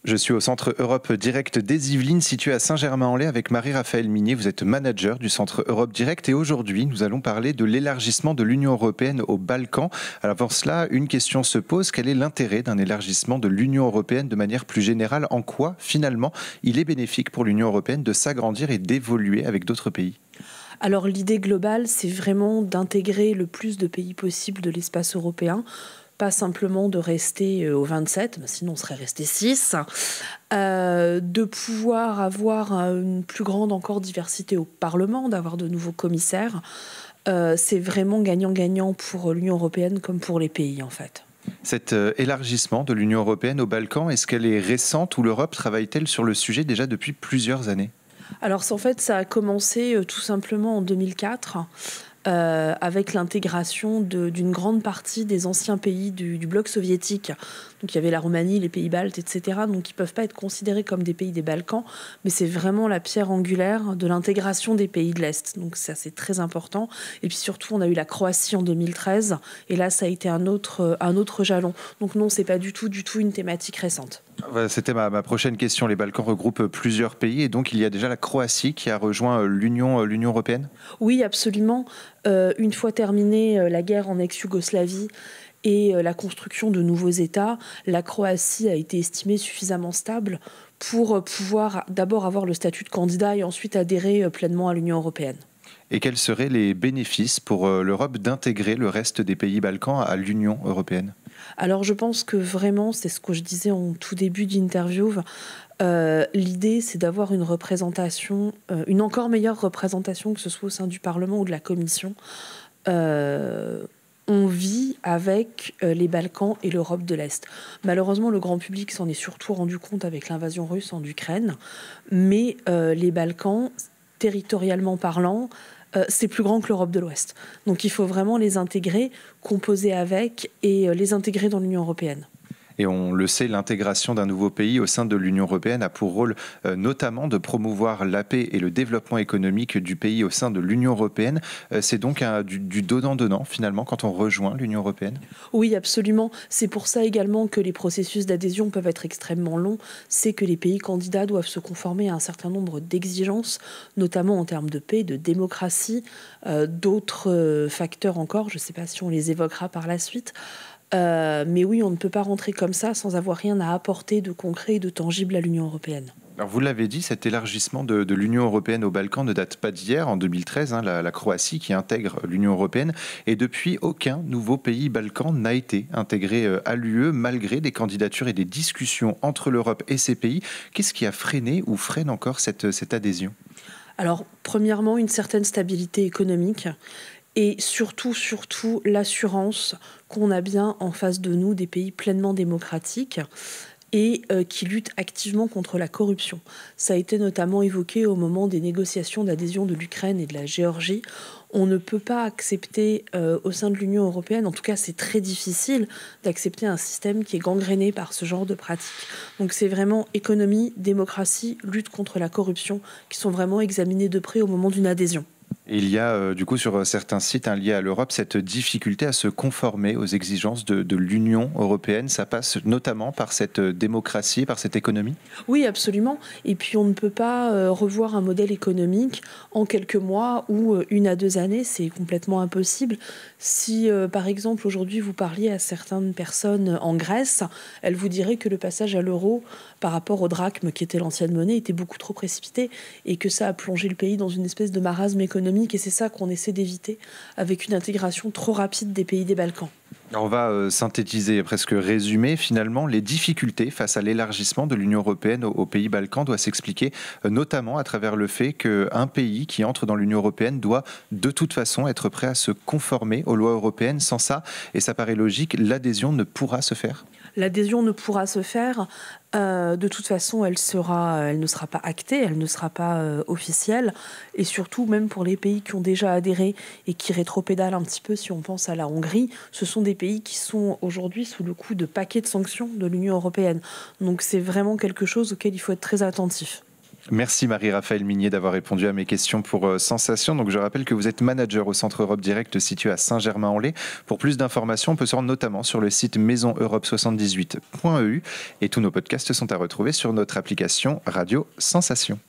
Je suis au Centre Europe Direct des Yvelines, situé à Saint-Germain-en-Laye, avec Marie-Raphaëlle Minier. Vous êtes manager du Centre Europe Direct et aujourd'hui, nous allons parler de l'élargissement de l'Union européenne aux Balkans. Alors avant cela, une question se pose. Quel est l'intérêt d'un élargissement de l'Union européenne de manière plus générale? En quoi, finalement, il est bénéfique pour l'Union européenne de s'agrandir et d'évoluer avec d'autres pays? Alors l'idée globale, c'est vraiment d'intégrer le plus de pays possible de l'espace européen, pas simplement de rester aux 27, sinon on serait resté 6, de pouvoir avoir une plus grande encore diversité au Parlement, d'avoir de nouveaux commissaires. C'est vraiment gagnant-gagnant pour l'Union européenne comme pour les pays en fait. Cet élargissement de l'Union européenne aux Balkans, est-ce qu'elle est récente ou l'Europe travaille-t-elle sur le sujet déjà depuis plusieurs années? Alors en fait, ça a commencé tout simplement en 2004. Avec l'intégration d'une grande partie des anciens pays du bloc soviétique. Donc il y avait la Roumanie, les pays baltes, etc. Donc ils ne peuvent pas être considérés comme des pays des Balkans, mais c'est vraiment la pierre angulaire de l'intégration des pays de l'Est. Donc ça, c'est très important. Et puis surtout, on a eu la Croatie en 2013, et là, ça a été un autre jalon. Donc non, c'est pas du tout une thématique récente. C'était ma prochaine question. Les Balkans regroupent plusieurs pays et donc il y a déjà la Croatie qui a rejoint l'Union européenne? Oui, absolument. Une fois terminée la guerre en ex-Yougoslavie et la construction de nouveaux États, la Croatie a été estimée suffisamment stable pour pouvoir d'abord avoir le statut de candidat et ensuite adhérer pleinement à l'Union européenne. Et quels seraient les bénéfices pour l'Europe d'intégrer le reste des pays balkans à l'Union européenne? Alors je pense que vraiment, c'est ce que je disais en tout début d'interview, l'idée c'est d'avoir une représentation, une encore meilleure représentation, que ce soit au sein du Parlement ou de la Commission. On vit avec les Balkans et l'Europe de l'Est. Malheureusement, le grand public s'en est surtout rendu compte avec l'invasion russe en Ukraine, mais les Balkans, territorialement parlant, c'est plus grand que l'Europe de l'Ouest. Donc il faut vraiment les intégrer, composer avec et les intégrer dans l'Union européenne. Et on le sait, l'intégration d'un nouveau pays au sein de l'Union européenne a pour rôle notamment de promouvoir la paix et le développement économique du pays au sein de l'Union européenne. C'est donc du donnant-donnant finalement quand on rejoint l'Union européenne? Oui, absolument. C'est pour ça également que les processus d'adhésion peuvent être extrêmement longs. C'est que les pays candidats doivent se conformer à un certain nombre d'exigences, notamment en termes de paix, de démocratie, d'autres facteurs encore. Je ne sais pas si on les évoquera par la suite. Mais oui, on ne peut pas rentrer comme ça sans avoir rien à apporter de concret et de tangible à l'Union européenne. Alors vous l'avez dit, cet élargissement de l'Union européenne aux Balkans ne date pas d'hier, en 2013, la Croatie qui intègre l'Union européenne. Et depuis, aucun nouveau pays balkan n'a été intégré à l'UE, malgré des candidatures et des discussions entre l'Europe et ces pays. Qu'est-ce qui a freiné ou freine encore cette adhésion? Alors, premièrement, une certaine stabilité économique. Et surtout, l'assurance qu'on a bien en face de nous des pays pleinement démocratiques et qui luttent activement contre la corruption. Ça a été notamment évoqué au moment des négociations d'adhésion de l'Ukraine et de la Géorgie. On ne peut pas accepter au sein de l'Union européenne, en tout cas c'est très difficile d'accepter un système qui est gangréné par ce genre de pratiques. Donc c'est vraiment économie, démocratie, lutte contre la corruption qui sont vraiment examinées de près au moment d'une adhésion. Il y a du coup sur certains sites liés à l'Europe cette difficulté à se conformer aux exigences de l'Union européenne. Ça passe notamment par cette démocratie, par cette économie? Oui, absolument. Et puis on ne peut pas revoir un modèle économique en quelques mois ou 1 à 2 années. C'est complètement impossible. Si par exemple aujourd'hui vous parliez à certaines personnes en Grèce, elles vous diraient que le passage à l'euro par rapport au drachme qui était l'ancienne monnaie était beaucoup trop précipité et que ça a plongé le pays dans une espèce de marasme économique. Et c'est ça qu'on essaie d'éviter avec une intégration trop rapide des pays des Balkans. On va synthétiser, presque résumer, finalement, les difficultés face à l'élargissement de l'Union européenne aux pays Balkans doit s'expliquer notamment à travers le fait qu'un pays qui entre dans l'Union européenne doit de toute façon être prêt à se conformer aux lois européennes. Sans ça, et ça paraît logique, l'adhésion ne pourra se faire. L'adhésion ne pourra se faire. De toute façon, elle ne sera pas actée, elle ne sera pas officielle. Et surtout, même pour les pays qui ont déjà adhéré et qui rétropédalent un petit peu, si on pense à la Hongrie, ce sont des pays qui sont aujourd'hui sous le coup de paquets de sanctions de l'Union européenne. Donc c'est vraiment quelque chose auquel il faut être très attentif. Merci Marie-Raphaëlle Minier d'avoir répondu à mes questions pour Sensation. Donc je rappelle que vous êtes manager au Centre Europe Direct situé à Saint-Germain-en-Laye. Pour plus d'informations, on peut se rendre notamment sur le site maisoneurope78.eu et tous nos podcasts sont à retrouver sur notre application Radio Sensation.